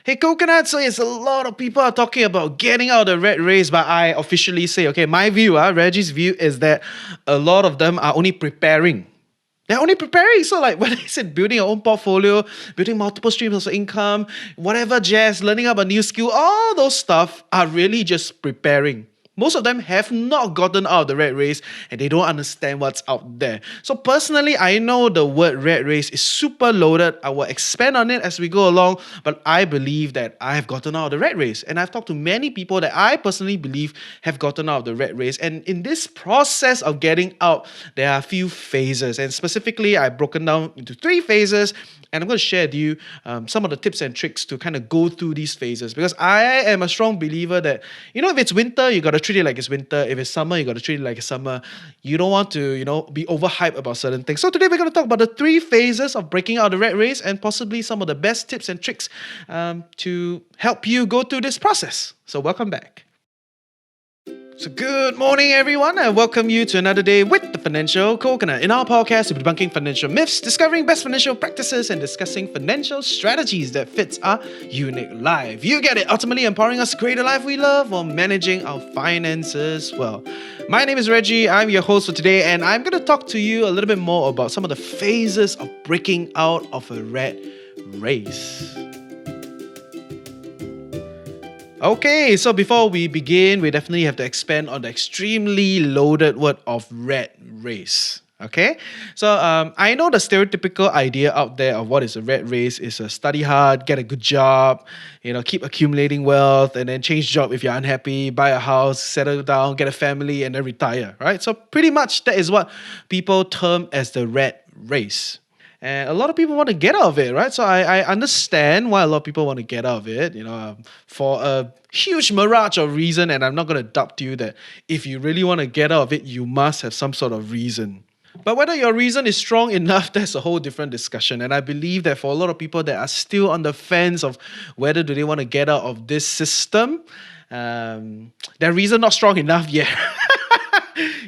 Hey, Coconut, so yes, a lot of people are talking about getting out of the rat race, but I officially say, okay, my view, Reggie's view is that a lot of them are only preparing. They're only preparing. So, like, whether it's in building your own portfolio, building multiple streams of income, whatever jazz, learning up a new skill, all those stuff are really just preparing. Most of them have not gotten out of the rat race and they don't understand what's out there. So, personally, I know the word rat race is super loaded. I will expand on it as we go along, but I believe that I have gotten out of the rat race. And I've talked to many people that I personally believe have gotten out of the rat race. And in this process of getting out, there are a few phases. And specifically, I've broken down into 3 phases. And I'm going to share with you some of the tips and tricks to kind of go through these phases. Because I am a strong believer that, if it's winter, you got to treat it like it's winter. If it's summer, you got to treat it like it's summer. You don't want to, be overhyped about certain things. So today we're going to talk about the 3 phases of breaking out of the rat race and possibly some of the best tips and tricks to help you go through this process. So welcome back. So good morning, everyone, and welcome you to another day with the Financial Coconut. In our podcast, we'll be debunking financial myths, discovering best financial practices, and discussing financial strategies that fits our unique life. You get it, ultimately empowering us to create a life we love while managing our finances well. My name is Reggie, I'm your host for today, and I'm going to talk to you a little bit more about some of the phases of breaking out of a rat race. Okay, so before we begin, we definitely have to expand on the extremely loaded word of rat race. Okay, so I know the stereotypical idea out there of what is a rat race is study hard, get a good job, keep accumulating wealth, and then change job if you're unhappy, buy a house, settle down, get a family, and then retire. Right? So pretty much that is what people term as the rat race. And a lot of people want to get out of it, right? So I understand why a lot of people want to get out of it, for a huge mirage of reason. And I'm not going to doubt you that if you really want to get out of it, you must have some sort of reason. But whether your reason is strong enough, that's a whole different discussion. And I believe that for a lot of people that are still on the fence of whether do they want to get out of this system, their reason not strong enough yet.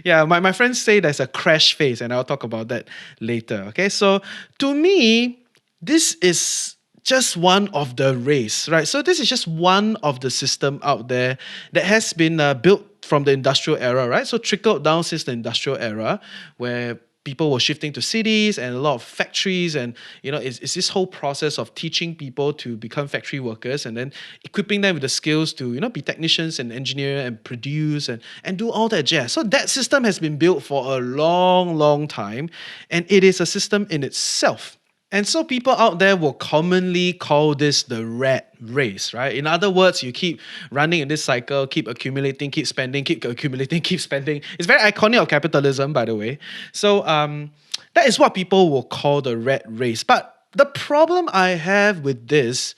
Yeah, my friends say there's a crash phase, and I'll talk about that later. Okay, so to me, this is just one of the race, right? So this is just one of the system out there that has been built from the industrial era, right? So trickled down since the industrial era, where people were shifting to cities and a lot of factories, and it's this whole process of teaching people to become factory workers and then equipping them with the skills to be technicians and engineer and produce and do all that jazz. So that system has been built for a long time, and it is a system in itself. And so people out there will commonly call this the rat race, right? In other words, you keep running in this cycle, keep accumulating, keep spending, keep accumulating, keep spending. It's very iconic of capitalism, by the way. So that is what people will call the rat race. But the problem I have with this,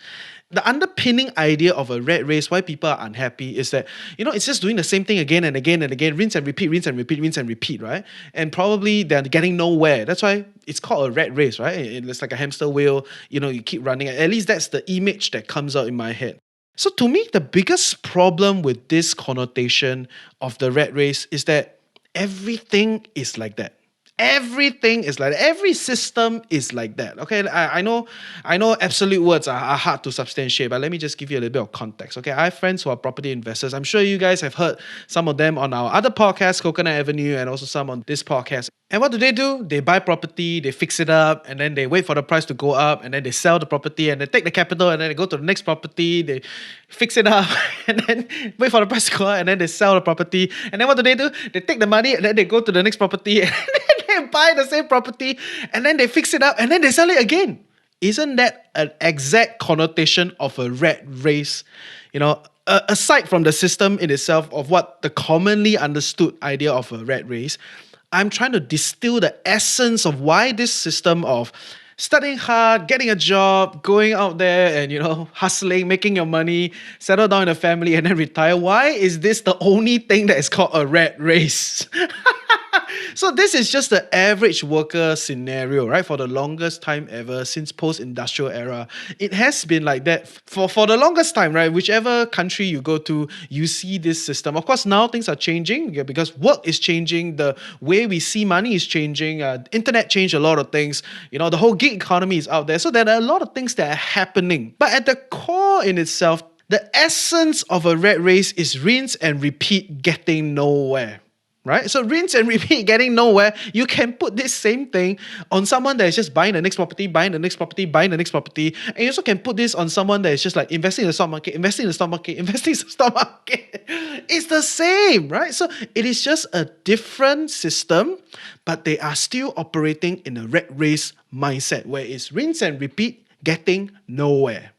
the underpinning idea of a rat race, why people are unhappy, is that, it's just doing the same thing again and again and again, rinse and repeat, rinse and repeat, rinse and repeat, right? And probably they're getting nowhere. That's why it's called a rat race, right? It's like a hamster wheel, you keep running. At least that's the image that comes out in my head. So to me, the biggest problem with this connotation of the rat race is that everything is like that. Everything is like that. Every system is like that. Okay, I know absolute words are hard to substantiate, but let me just give you a little bit of context. Okay, I have friends who are property investors. I'm sure you guys have heard some of them on our other podcast, Coconut Avenue, and also some on this podcast. And what do? They buy property, they fix it up, and then they wait for the price to go up, and then they sell the property, and they take the capital, and then they go to the next property, they fix it up, and then wait for the price to go up, and then they sell the property. And then what do? They take the money, and then they go to the next property, and then they buy the same property, and then they fix it up, and then they sell it again. Isn't that an exact connotation of a rat race? Aside from the system in itself of what the commonly understood idea of a rat race, I'm trying to distill the essence of why this system of studying hard, getting a job, going out there and, hustling, making your money, settle down in a family and then retire. Why is this the only thing that is called a rat race? So this is just the average worker scenario, right? For the longest time ever since post-industrial era. It has been like that for the longest time, right? Whichever country you go to, you see this system. Of course, now things are changing, yeah, because work is changing, the way we see money is changing, internet changed a lot of things, the whole gig economy is out there. So there are a lot of things that are happening. But at the core in itself, the essence of a rat race is rinse and repeat, getting nowhere. Right? So rinse and repeat, getting nowhere. You can put this same thing on someone that is just buying the next property, buying the next property, buying the next property. And you also can put this on someone that is just like investing in the stock market, investing in the stock market, investing in the stock market. It's the same, right? So it is just a different system, but they are still operating in a rat race mindset where it's rinse and repeat, getting nowhere.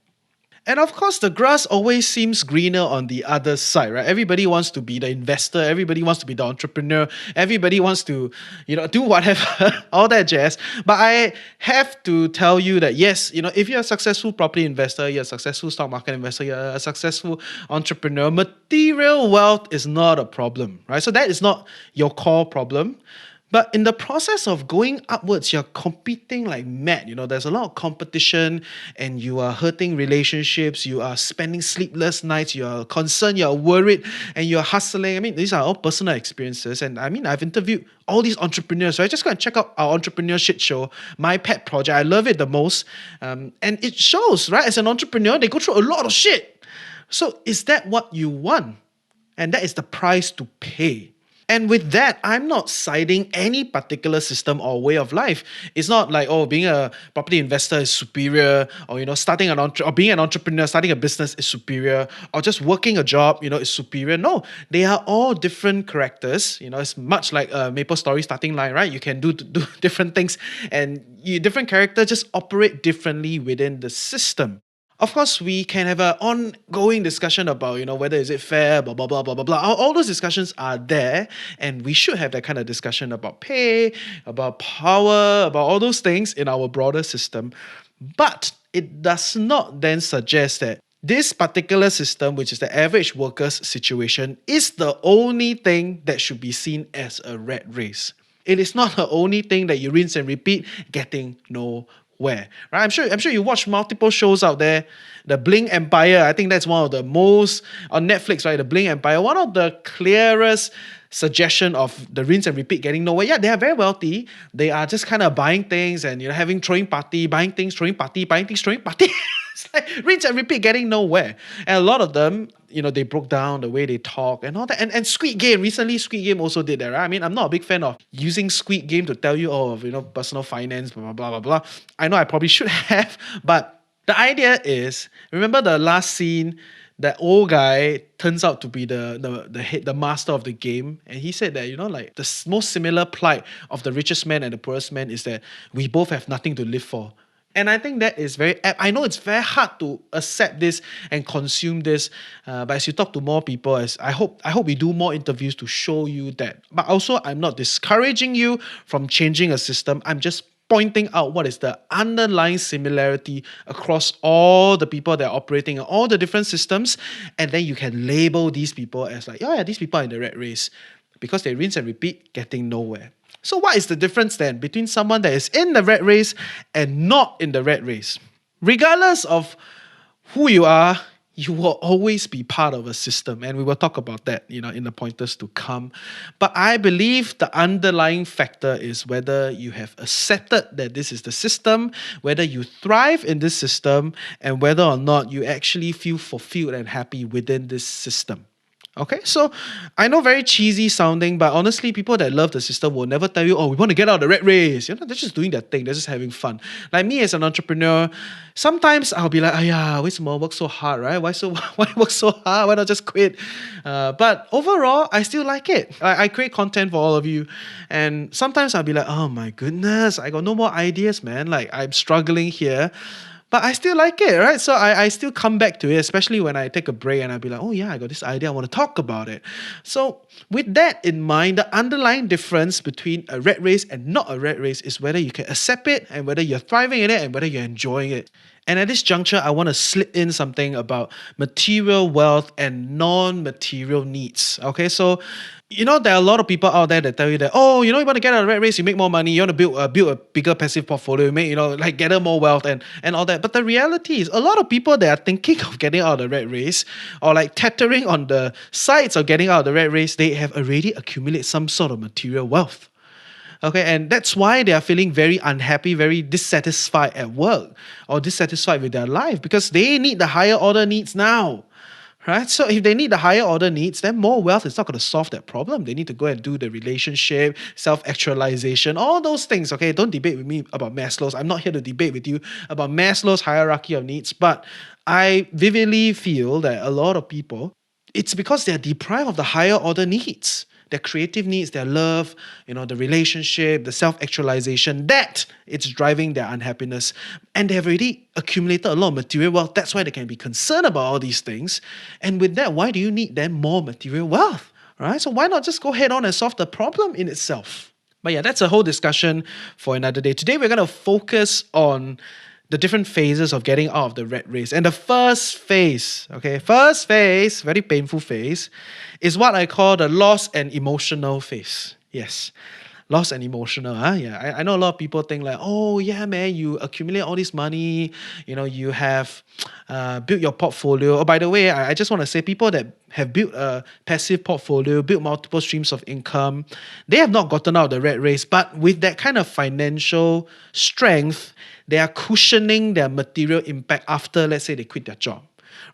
And of course, the grass always seems greener on the other side, right? Everybody wants to be the investor. Everybody wants to be the entrepreneur. Everybody wants to, do whatever, all that jazz. But I have to tell you that yes, if you're a successful property investor, you're a successful stock market investor, you're a successful entrepreneur, material wealth is not a problem, right? So that is not your core problem. But in the process of going upwards, you're competing like mad. There's a lot of competition and you are hurting relationships. You are spending sleepless nights. You are concerned. You're worried and you're hustling. I mean, these are all personal experiences. And I mean, I've interviewed all these entrepreneurs. Right? Just go and check out our entrepreneur shit show, My Pet Project. I love it the most. And it shows, right? As an entrepreneur, they go through a lot of shit. So is that what you want? And that is the price to pay. And with that, I'm not citing any particular system or way of life. It's not like, being a property investor is superior, or starting or being an entrepreneur, starting a business is superior, or just working a job, is superior. No, they are all different characters. It's much like a Maple Story starting line, right? You can do different things, and different characters just operate differently within the system. Of course, we can have an ongoing discussion about, whether is it fair, blah, blah, blah, blah, blah, blah. All those discussions are there, and we should have that kind of discussion about pay, about power, about all those things in our broader system. But it does not then suggest that this particular system, which is the average worker's situation, is the only thing that should be seen as a rat race. It is not the only thing that you rinse and repeat, getting nowhere. Right? I'm sure you watch multiple shows out there. The Bling Empire, I think that's one of the most on Netflix, right? The Bling Empire, one of the clearest suggestion of the rinse and repeat, getting nowhere. Yeah, they are very wealthy. They are just kind of buying things and having throwing party, buying things, throwing party, buying things, throwing party. It's like rinse and repeat, getting nowhere. And a lot of them, they broke down the way they talk and all that. And Squid Game, recently Squid Game also did that, right? I mean, I'm not a big fan of using Squid Game to tell you all of, personal finance, blah, blah, blah, blah, blah. I know I probably should have, but the idea is, remember the last scene, that old guy turns out to be the head, the master of the game, and he said that like the most similar plight of the richest man and the poorest man is that we both have nothing to live for. And I think that is very apt. I know it's very hard to accept this and consume this, but as you talk to more people, I hope we do more interviews to show you that. But also, I'm not discouraging you from changing a system. I'm just pointing out what is the underlying similarity across all the people that are operating in all the different systems, and then you can label these people as like, oh yeah, these people are in the rat race because they rinse and repeat, getting nowhere. So what is the difference then between someone that is in the rat race and not in the rat race? Regardless of who you are, you will always be part of a system. And we will talk about that, in the pointers to come. But I believe the underlying factor is whether you have accepted that this is the system, whether you thrive in this system, and whether or not you actually feel fulfilled and happy within this system. Okay, so I know very cheesy sounding, but honestly, people that love the system will never tell you, we want to get out of the rat race. They're just doing their thing. They're just having fun. Like me as an entrepreneur, sometimes I'll be like, why more work so hard, right? Why work so hard? Why not just quit? But overall, I still like it. I create content for all of you. And sometimes I'll be like, oh my goodness, I got no more ideas, man. Like I'm struggling here. But I still like it, right? So I still come back to it, especially when I take a break and I'll be like, oh yeah, I got this idea, I want to talk about it. So with that in mind, the underlying difference between a rat race and not a rat race is whether you can accept it and whether you're thriving in it and whether you're enjoying it. And at this juncture, I want to slip in something about material wealth and non-material needs. Okay, so There are a lot of people out there that tell you that, oh, you want to get out of the rat race, you make more money, you want to build a bigger passive portfolio, you make, like gather more wealth and all that. But the reality is, a lot of people that are thinking of getting out of the rat race or like teetering on the sides of getting out of the rat race, they have already accumulated some sort of material wealth. Okay, and that's why they are feeling very unhappy, very dissatisfied at work or dissatisfied with their life because they need the higher order needs now. Right? So if they need the higher order needs, then more wealth is not going to solve that problem. They need to go and do the relationship, self-actualization, all those things. Okay, don't debate with me about Maslow's. I'm not here to debate with you about Maslow's hierarchy of needs, but I vividly feel that a lot of people, it's because they're deprived of the higher order needs. Their creative needs, their love, the relationship, the self-actualization, that it's driving their unhappiness. And they've already accumulated a lot of material wealth. That's why they can be concerned about all these things. And with that, why do you need then more material wealth? Right? So why not just go head on and solve the problem in itself? But yeah, that's a whole discussion for another day. Today, we're going to focus on the different phases of getting out of the rat race. And the first phase, very painful phase, is what I call the loss and emotional phase. Yes. Loss and emotional. Yeah. I know a lot of people think like, oh yeah, man, you accumulate all this money, you have built your portfolio. Oh, by the way, I just want to say people that have built a passive portfolio, built multiple streams of income, they have not gotten out of the rat race, but with that kind of financial strength, they are cushioning their material impact after, let's say, they quit their job.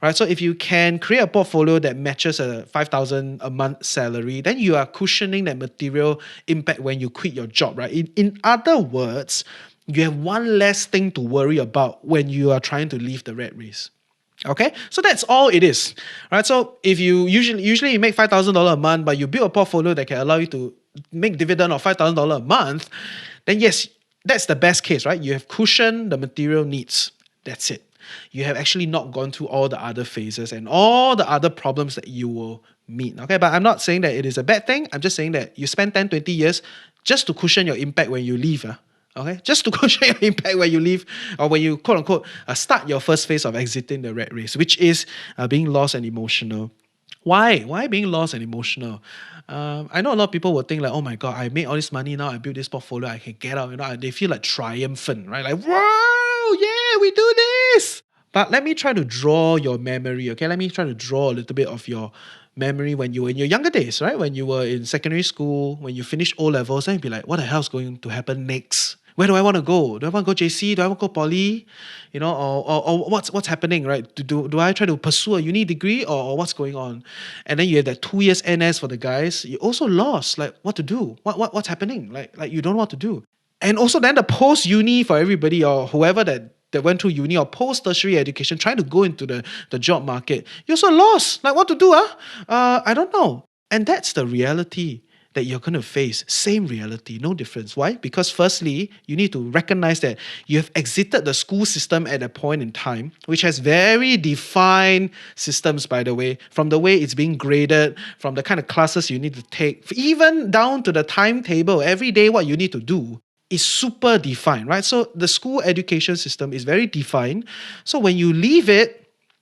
Right? So if you can create a portfolio that matches a 5,000 a month salary, then you are cushioning that material impact when you quit your job, right? In other words, you have one less thing to worry about when you are trying to leave the rat race. Okay, so that's all it is, right? So if you usually you make $5,000 a month, but you build a portfolio that can allow you to make dividend of $5,000 a month, then yes, that's the best case, right? You have cushioned the material needs. That's it. You have actually not gone through all the other phases and all the other problems that you will meet. Okay, but I'm not saying that it is a bad thing. I'm just saying that you spend 10, 20 years just to cushion your impact when you leave. Okay, just to cushion your impact when you leave or when you quote unquote start your first phase of exiting the rat race, which is being lost and emotional. Why? Why being lost and emotional? I know a lot of people will think like, oh my God, I made all this money now, I built this portfolio, I can get out, they feel like triumphant, right? Like, whoa, yeah, we do this. But let me try to draw your memory, okay? Let me try to draw a little bit of your memory when you were in your younger days, right? When you were in secondary school, when you finished O levels, then you'd be like, what the hell's going to happen next? Where do I want to go? Do I want to go JC? Do I want to go poly? Or what's happening, right? Do I try to pursue a uni degree or what's going on? And then you have that 2 years NS for the guys. You also lost, like what to do? What's happening? Like you don't know what to do. And also then the post uni for everybody or whoever that went through uni or post-tertiary education trying to go into the job market, you also lost. Like what to do? I don't know. And that's the reality that you're going to face. Same reality, no difference. Why? Because firstly, you need to recognize that you have exited the school system at a point in time, which has very defined systems, by the way, from the way it's being graded, from the kind of classes you need to take, even down to the timetable, every day what you need to do is super defined, right? So the school education system is very defined. So when you leave it,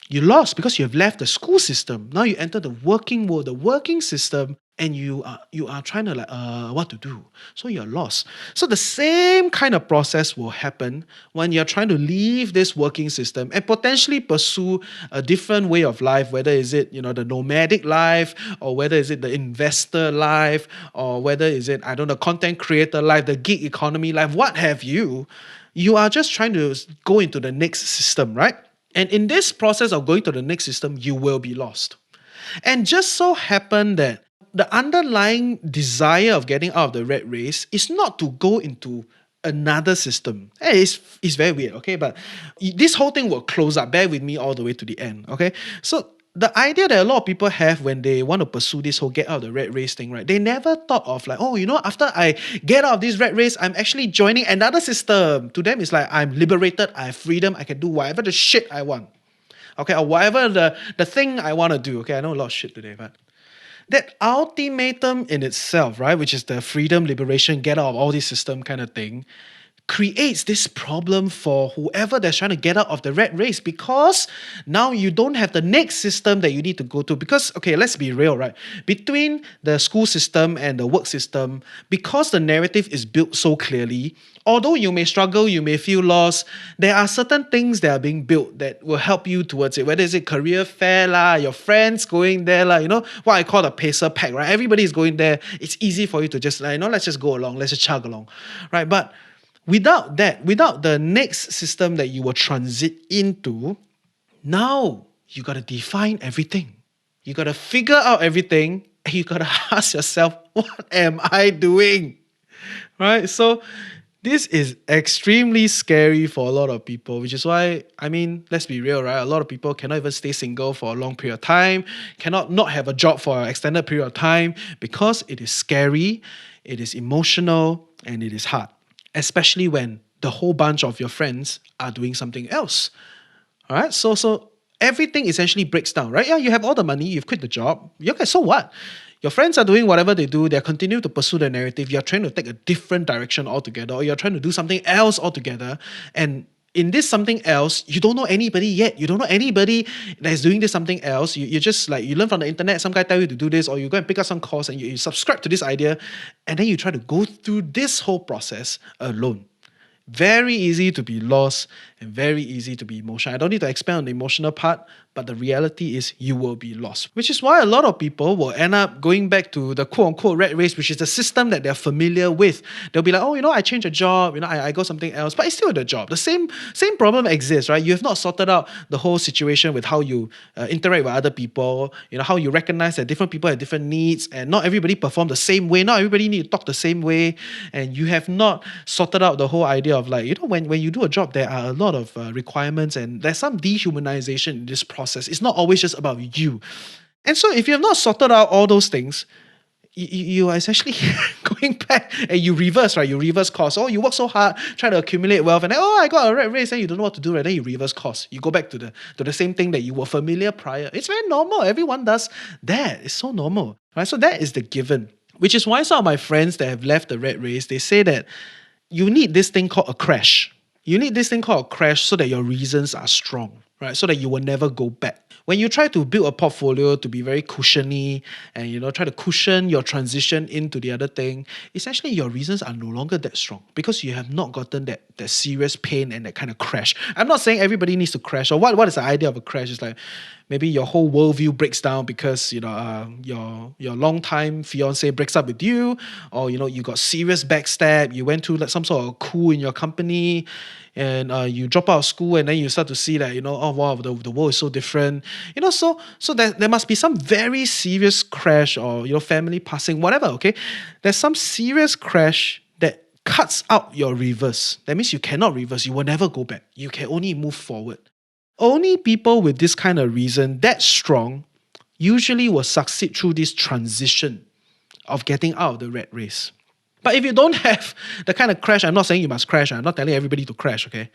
you lost because you have left the school system. Now you enter the working world, the working system, and you are trying to what to do. So you're lost. So the same kind of process will happen when you're trying to leave this working system and potentially pursue a different way of life, whether is it, the nomadic life, or whether is it the investor life, or whether is it, I don't know, content creator life, the gig economy life, what have you. You are just trying to go into the next system, right? And in this process of going to the next system, you will be lost. And just so happen that the underlying desire of getting out of the rat race is not to go into another system. Hey, it's very weird, okay? But this whole thing will close up. Bear with me all the way to the end, okay? So the idea that a lot of people have when they want to pursue this whole get out of the rat race thing, right? They never thought of like, oh, after I get out of this rat race, I'm actually joining another system. To them, it's like I'm liberated, I have freedom, I can do whatever the shit I want. Okay, or whatever the thing I want to do. Okay, I know a lot of shit today, but that ultimatum in itself, right, which is the freedom, liberation, get out of all this system kind of thing, creates this problem for whoever that's trying to get out of the rat race, because now you don't have the next system that you need to go to. Because, okay, let's be real, right? Between the school system and the work system, because the narrative is built so clearly, although you may struggle, you may feel lost, there are certain things that are being built that will help you towards it. Whether it's a career fair lah, your friends going there lah, what I call the pacer pack, right? Everybody is going there. It's easy for you to just let's just go along, let's just chug along, right? But without that, without the next system that you will transit into, now you got to define everything. You got to figure out everything, and you got to ask yourself, what am I doing? Right? So this is extremely scary for a lot of people, which is why, let's be real, right? A lot of people cannot even stay single for a long period of time, cannot not have a job for an extended period of time, because it is scary, it is emotional, and it is hard. Especially when the whole bunch of your friends are doing something else. All right? So everything essentially breaks down, right? Yeah, you have all the money, you've quit the job. Okay, so what? Your friends are doing whatever they do. They're continuing to pursue the narrative. You're trying to take a different direction altogether, or you're trying to do something else altogether. And in this something else, you don't know anybody yet. You don't know anybody that is doing this something else. You just you learn from the internet. Some guy tell you to do this, or you go and pick up some course and you subscribe to this idea. And then you try to go through this whole process alone. Very easy to be lost and very easy to be emotional. I don't need to expand on the emotional part, but the reality is you will be lost. Which is why a lot of people will end up going back to the quote-unquote rat race, which is the system that they're familiar with. They'll be like, I changed a job, I go something else, but it's still the job. The same problem exists, right? You have not sorted out the whole situation with how you interact with other people, how you recognize that different people have different needs, and not everybody perform the same way, not everybody need to talk the same way, and you have not sorted out the whole idea of when you do a job, there are a lot of requirements, and there's some dehumanization in this process. It's not always just about you. And so if you have not sorted out all those things, you are essentially going back and you reverse, right? You reverse course. You work so hard, try to accumulate wealth, and then, I got a rat race, and you don't know what to do, right? Then you reverse course. You go back to the same thing that you were familiar prior. It's very normal. Everyone does that. It's so normal, right? So that is the given. Which is why some of my friends that have left the rat race, they say that you need this thing called a crash. You need this thing called a crash so that your reasons are strong, right? So that you will never go back. When you try to build a portfolio to be very cushiony and, try to cushion your transition into the other thing, essentially your reasons are no longer that strong because you have not gotten that serious pain and that kind of crash. I'm not saying everybody needs to crash, or what is the idea of a crash? It's like maybe your whole worldview breaks down because, your longtime fiance breaks up with you, or, you got serious backstab, you went through some sort of coup in your company, and you drop out of school, and then you start to see that, oh wow, the world is so different. So there must be some very serious crash, or, family passing, whatever, okay? There's some serious crash that cuts out your reverse. That means you cannot reverse. You will never go back. You can only move forward. Only people with this kind of reason that strong usually will succeed through this transition of getting out of the rat race. But if you don't have the kind of crash, I'm not saying you must crash. I'm not telling everybody to crash, okay?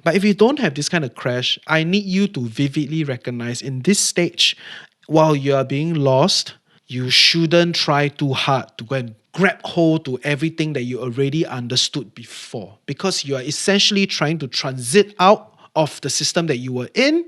But if you don't have this kind of crash, I need you to vividly recognize in this stage, while you are being lost, you shouldn't try too hard to go and grab hold to everything that you already understood before, because you are essentially trying to transit out of the system that you were in,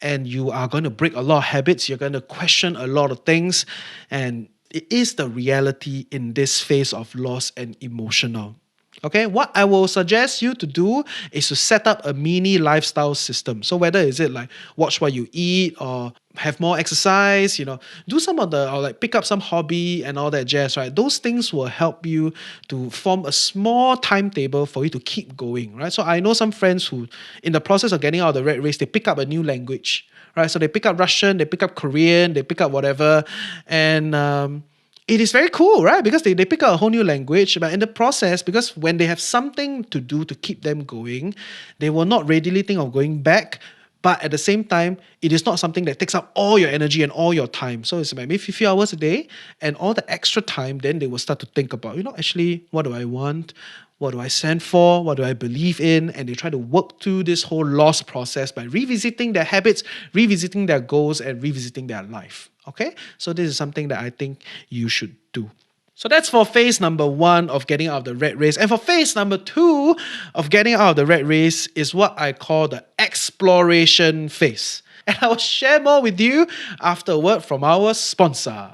and you are going to break a lot of habits. You're going to question a lot of things, and it is the reality in this phase of loss and emotional. Okay, what I will suggest you to do is to set up a mini lifestyle system. So whether is it like watch what you eat, or have more exercise, do some of the, or like pick up some hobby and all that jazz, right? Those things will help you to form a small timetable for you to keep going, right? So I know some friends who, in the process of getting out of the rat race, they pick up a new language, right? So they pick up Russian, they pick up Korean, they pick up whatever, and it is very cool, right? Because they pick up a whole new language, but in the process, because when they have something to do to keep them going, they will not readily think of going back. But at the same time, it is not something that takes up all your energy and all your time. So it's maybe a few hours a day, and all the extra time, then they will start to think about, actually, what do I want? What do I stand for? What do I believe in? And they try to work through this whole loss process by revisiting their habits, revisiting their goals, and revisiting their life. Okay? So this is something that I think you should do. So that's for phase number one of getting out of the rat race. And for phase number two of getting out of the rat race is what I call the exploration phase. And I will share more with you after a word from our sponsor.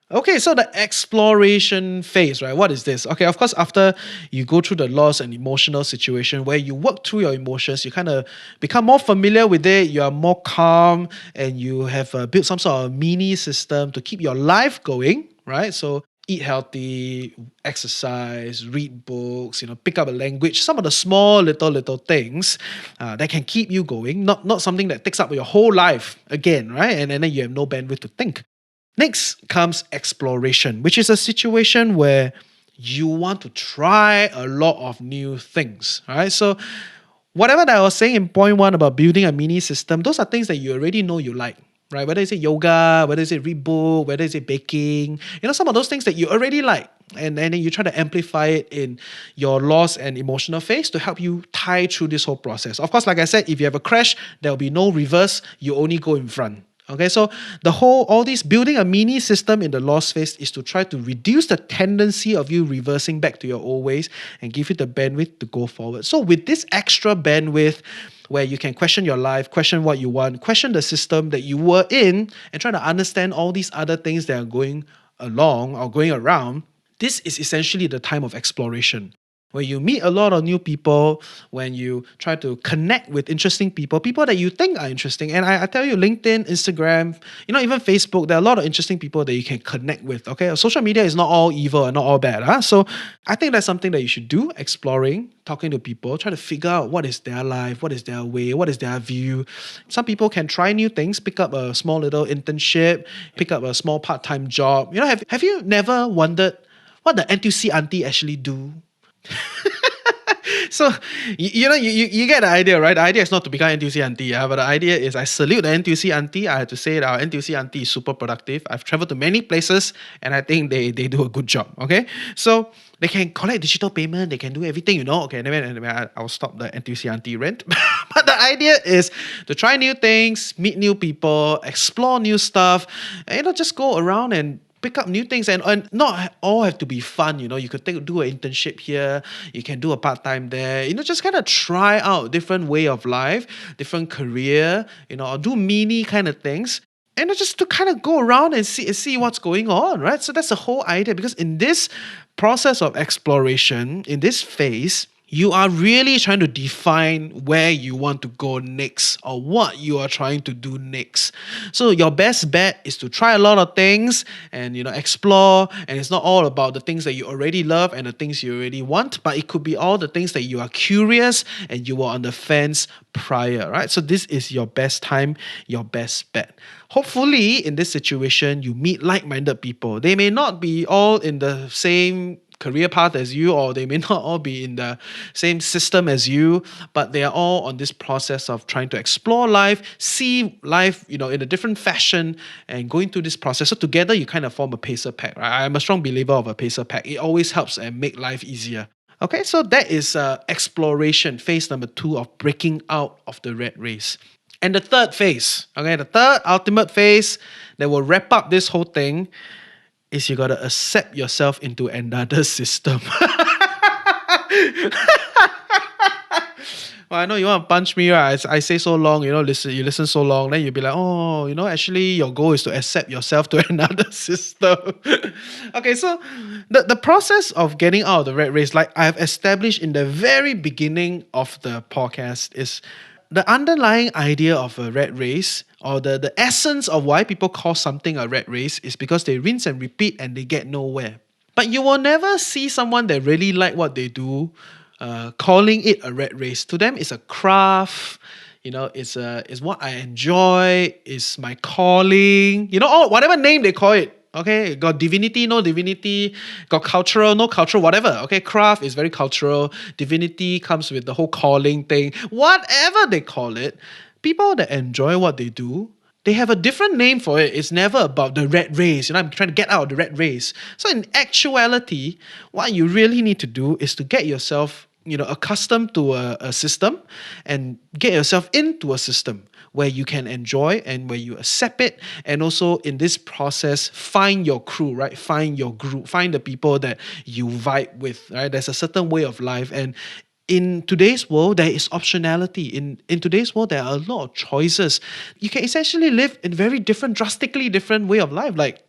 Okay, so the exploration phase, right? What is this? Okay, of course, after you go through the loss and emotional situation where you work through your emotions, you kind of become more familiar with it, you are more calm, and you have built some sort of mini system to keep your life going, right? So eat healthy, exercise, read books, pick up a language, some of the small little things that can keep you going, not something that takes up your whole life again, right? And then you have no bandwidth to think. Next comes exploration, which is a situation where you want to try a lot of new things, right? So, whatever that I was saying in point one about building a mini system, those are things that you already know you like, right? Whether it's yoga, whether it's read book, whether it's baking, some of those things that you already like. And then you try to amplify it in your loss and emotional phase to help you tie through this whole process. Of course, like I said, if you have a crash, there will be no reverse, you only go in front. Okay, so all this building a mini system in the loss phase is to try to reduce the tendency of you reversing back to your old ways and give you the bandwidth to go forward. So with this extra bandwidth, where you can question your life, question what you want, question the system that you were in, and try to understand all these other things that are going along or going around, this is essentially the time of exploration, where you meet a lot of new people, when you try to connect with interesting people that you think are interesting. And I tell you, LinkedIn, Instagram, even Facebook, there are a lot of interesting people that you can connect with. Okay, social media is not all evil and not all bad. Huh? So I think that's something that you should do, exploring, talking to people, try to figure out what is their life, what is their way, what is their view. Some people can try new things, pick up a small little internship, pick up a small part-time job. Have you never wondered what the NTUC auntie actually do? So you get the idea, right? The idea is not to become NTUC auntie, but the idea is I salute the NTUC auntie. I have to say that our NTUC auntie is super productive. I've traveled to many places and I think they do a good job. Okay, so they can collect digital payment, they can do everything. Okay, anyway, I'll stop the NTUC auntie rent. But the idea is to try new things, meet new people, explore new stuff, and just go around and pick up new things, and not all have to be fun. You could do an internship here, you can do a part-time there, just kind of try out different way of life, different career, or do mini kind of things, and just to kind of go around and see what's going on, right? So that's the whole idea, because in this process of exploration, in this phase, you are really trying to define where you want to go next or what you are trying to do next. So your best bet is to try a lot of things and explore, and it's not all about the things that you already love and the things you already want, but it could be all the things that you are curious and you were on the fence prior, right? So this is your best time, your best bet. Hopefully in this situation you meet like-minded people. They may not be all in the same career path as you, or they may not all be in the same system as you, but they are all on this process of trying to explore life, see life, in a different fashion, and going through this process. So together you kind of form a pacer pack, right? I'm a strong believer of a pacer pack. It always helps and make life easier. Okay, so that is exploration, phase number 2 of breaking out of the rat race. And the third phase, okay, the third ultimate phase that will wrap up this whole thing is you gotta accept yourself into another system. Well, I know you want to punch me, right? I say so long, you listen so long, then you'll be like, oh, actually your goal is to accept yourself to another system. Okay, so the process of getting out of the rat race, like I've established in the very beginning of the podcast, is the underlying idea of a rat race, or the essence of why people call something a rat race, is because they rinse and repeat and they get nowhere. But you will never see someone that really like what they do calling it a rat race. To them, it's a craft. It's what I enjoy. It's my calling. Whatever name they call it. Okay, got divinity, no divinity, got cultural, no cultural, whatever. Okay, craft is very cultural. Divinity comes with the whole calling thing. Whatever they call it, people that enjoy what they do, they have a different name for it. It's never about the rat race. I'm trying to get out of the rat race. So in actuality, what you really need to do is to get yourself accustomed to a system and get yourself into a system. where you can enjoy and where you accept it. And also in this process, find your crew, right? Find your group, find the people that you vibe with, right? There's a certain way of life. And in today's world, there is optionality. In today's world, there are a lot of choices. You can essentially live in very different, drastically different way of life. Like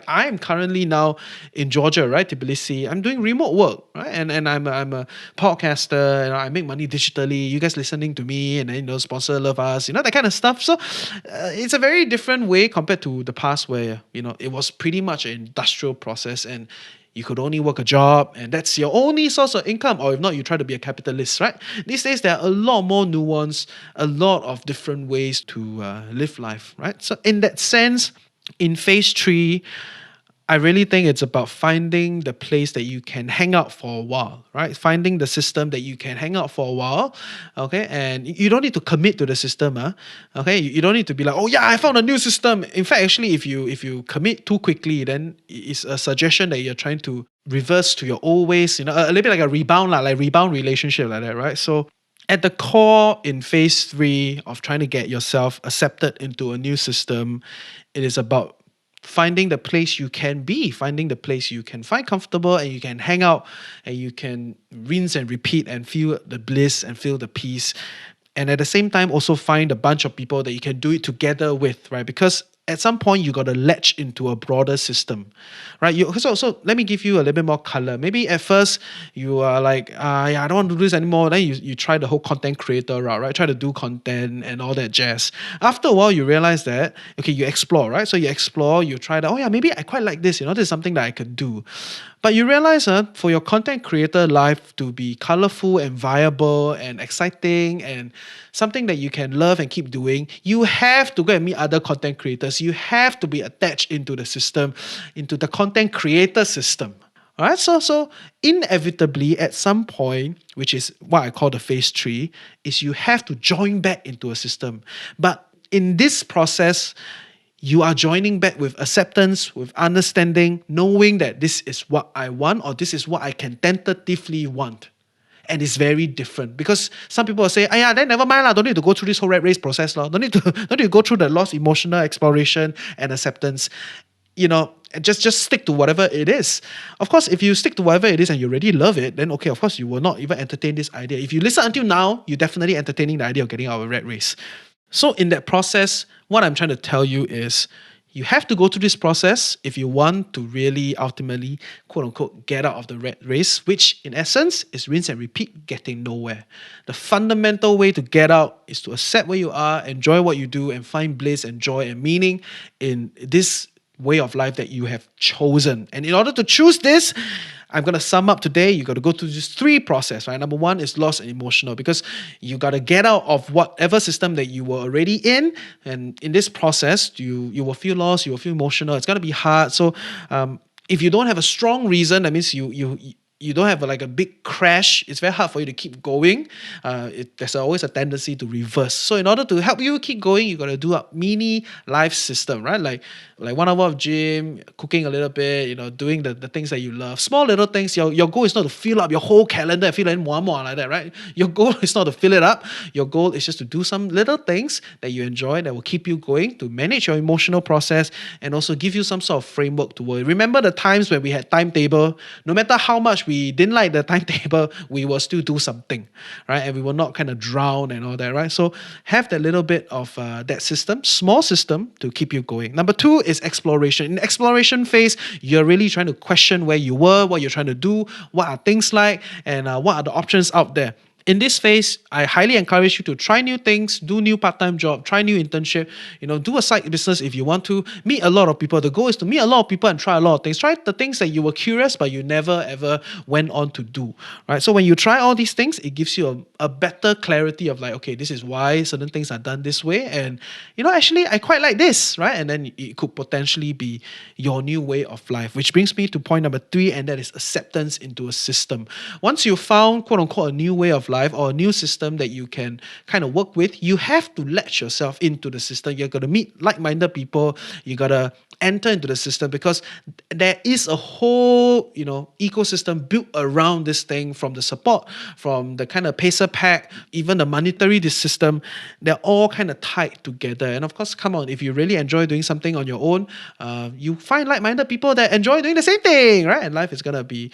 I'm currently now in Georgia, right, Tbilisi. I'm doing remote work, right, and I'm a podcaster, and I make money digitally. You guys listening to me, and then sponsor love us, that kind of stuff. So it's a very different way compared to the past, where it was pretty much an industrial process, and you could only work a job, and that's your only source of income. Or if not, you try to be a capitalist, right? These days, there are a lot more nuance, a lot of different ways to live life, right? So in that sense, in phase 3, I really think it's about finding the place that you can hang out for a while, right? Finding the system that you can hang out for a while, okay? And you don't need to commit to the system, okay? You don't need to be like, oh yeah, I found a new system. In fact, actually, if you commit too quickly, then it's a suggestion that you're trying to reverse to your old ways, a little bit like a rebound, like rebound relationship like that, right? So at the core in phase 3 of trying to get yourself accepted into a new system, it is about finding the place you can be, finding the place you can find comfortable and you can hang out and you can rinse and repeat and feel the bliss and feel the peace. And at the same time, also find a bunch of people that you can do it together with, right? Because at some point you got to latch into a broader system, right? So let me give you a little bit more color. Maybe at first you are like, yeah, I don't want to do this anymore. Then you try the whole content creator route, right? Try to do content and all that jazz. After a while, you realize that, okay, you explore, right? So you explore, you try that, oh yeah, maybe I quite like this, this is something that I could do. But you realize for your content creator life to be colorful and viable and exciting and something that you can love and keep doing, you have to go and meet other content creators. You have to be attached into the system, into the content creator system. All right, so inevitably at some point, which is what I call the phase 3, is you have to join back into a system. But in this process, you are joining back with acceptance, with understanding, knowing that this is what I want or this is what I can tentatively want. And it's very different because some people will say, yeah, then never mind, don't need to go through this whole rat race process. Don't need to go through the lost emotional exploration and acceptance. Just stick to whatever it is. Of course, if you stick to whatever it is and you already love it, then okay, of course, you will not even entertain this idea. If you listen until now, you're definitely entertaining the idea of getting out of a rat race. So in that process, what I'm trying to tell you is you have to go through this process if you want to really ultimately, quote unquote, get out of the rat race, which in essence is rinse and repeat, getting nowhere. The fundamental way to get out is to accept where you are, enjoy what you do, and find bliss and joy and meaning in this way of life that you have chosen. And in order to choose this, I'm going to sum up today. You got to go through this 3 process, right? Number 1 is lost and emotional, because you got to get out of whatever system that you were already in. And in this process, you will feel lost, you will feel emotional. It's going to be hard. So if you don't have a strong reason, that means you don't have a big crash, it's very hard for you to keep going. There's always a tendency to reverse. So in order to help you keep going, you got to do a mini life system, right? Like 1 hour of gym, cooking a little bit, doing the things that you love. Small little things. Your goal is not to fill up your whole calendar and feel like more like that, right? Your goal is not to fill it up. Your goal is just to do some little things that you enjoy that will keep you going, to manage your emotional process and also give you some sort of framework to work. Remember the times when we had timetable, no matter how much we didn't like the timetable, we will still do something, right? And we will not kind of drown and all that, right? So have that little bit of that system, small system, to keep you going. Number 2 is exploration. In the exploration phase, you're really trying to question where you were, what you're trying to do, what are things like, and what are the options out there. In this phase, I highly encourage you to try new things, do new part-time job, try new internship, do a side business if you want to, meet a lot of people. The goal is to meet a lot of people and try a lot of things. Try the things that you were curious, but you never ever went on to do, right? So when you try all these things, it gives you a better clarity of okay, this is why certain things are done this way. And, actually, I quite like this, right? And then it could potentially be your new way of life, which brings me to point number 3, and that is acceptance into a system. Once you found, quote unquote, a new way of life or a new system that you can kind of work with, you have to latch yourself into the system. You're going to meet like-minded people. You got to enter into the system because there is a whole, ecosystem built around this thing, from the support, from the kind of pacer pack, even the monetary this system. They're all kind of tied together. And of course, come on, if you really enjoy doing something on your own, you find like-minded people that enjoy doing the same thing, right? And life is going to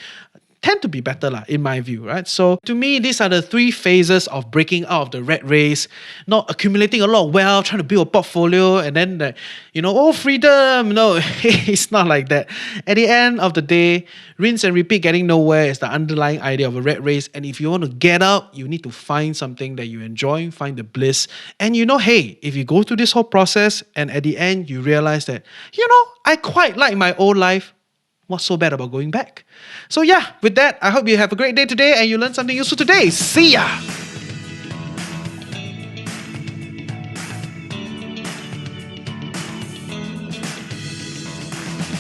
tend to be better lah, in my view, right? So to me, these are the three phases of breaking out of the rat race, not accumulating a lot of wealth, trying to build a portfolio, and then freedom. No, it's not like that. At the end of the day, rinse and repeat, getting nowhere is the underlying idea of a rat race. And if you want to get out, you need to find something that you enjoy, find the bliss. And hey, if you go through this whole process and at the end you realize that, I quite like my old life, what's so bad about going back? So yeah, with that, I hope you have a great day today and you learned something useful today. See ya!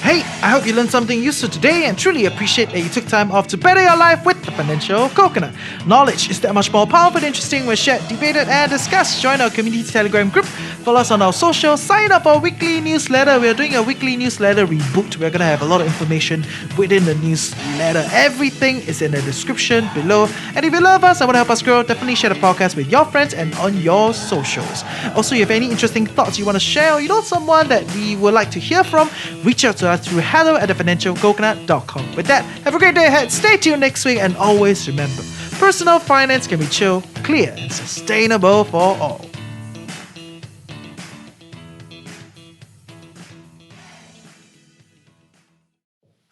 Hey, I hope you learned something useful today and truly appreciate that you took time off to better your life with the Financial Coconut. Knowledge is that much more powerful and interesting when shared, debated, and discussed. Join our community Telegram group, follow us on our socials, sign up for our weekly newsletter. We're doing a weekly newsletter reboot. We're going to have a lot of information within the newsletter. Everything is in the description below. And if you love us and want to help us grow, definitely share the podcast with your friends and on your socials. Also, if you have any interesting thoughts you want to share, or you know someone that we would like to hear from, reach out to us through hello@thefinancialcoconut.com. With that, have a great day ahead. Stay tuned next week, and always remember, personal finance can be chill, clear, and sustainable for all.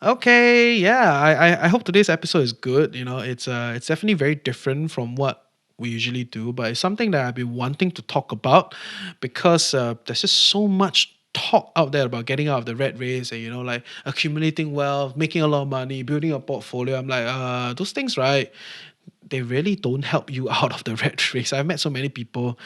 Okay, yeah, I hope today's episode is good. It's definitely very different from what we usually do, but it's something that I've been wanting to talk about because there's just so much talk out there about getting out of the rat race and like accumulating wealth, making a lot of money, building a portfolio. I'm like, those things, right? They really don't help you out of the rat race. I've met so many people,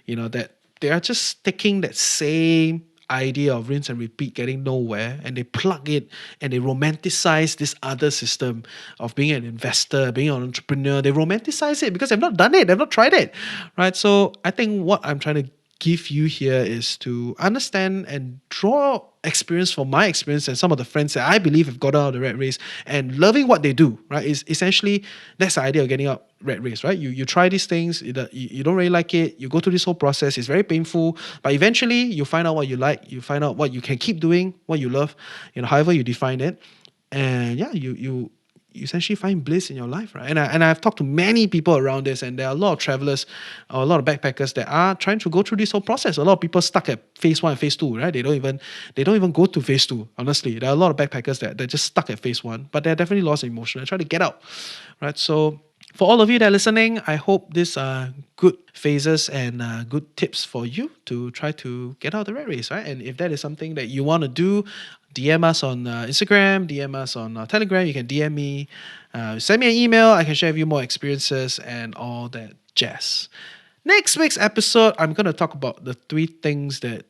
that they are just taking that same idea of rinse and repeat, getting nowhere, and they plug it and they romanticize this other system of being an investor, being an entrepreneur. They romanticize it because they've not done it, they've not tried it, right? So I think what I'm trying to give you here is to understand and draw experience from my experience and some of the friends that I believe have got out of the rat race and loving what they do, right? Is essentially that's the idea of getting out rat race, right? You try these things, you don't really like it, you go through this whole process, it's very painful, but eventually you find out what you like, you find out what you can keep doing, what you love, however you define it, and yeah, you essentially find bliss in your life, right? And I've talked to many people around this, and there are a lot of travelers or a lot of backpackers that are trying to go through this whole process. A lot of people stuck at phase 1 and phase 2, right? They don't even go to phase 2. Honestly, there are a lot of backpackers that they're just stuck at phase 1, but they're definitely lost emotion and try to get out, right? So for all of you that are listening, I hope these are good phases and good tips for you to try to get out of the rat race, right? And if that is something that you want to do, DM us on Instagram, DM us on Telegram. You can DM me, send me an email. I can share with you more experiences and all that jazz. Next week's episode, I'm going to talk about the 3 things that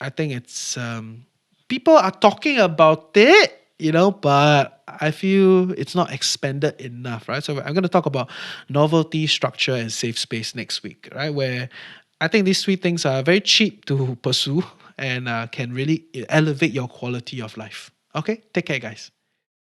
I think it's people are talking about it, but I feel it's not expanded enough, right? So I'm going to talk about novelty, structure, and safe space next week, right? Where I think these 3 things are very cheap to pursue and can really elevate your quality of life. Okay, take care, guys.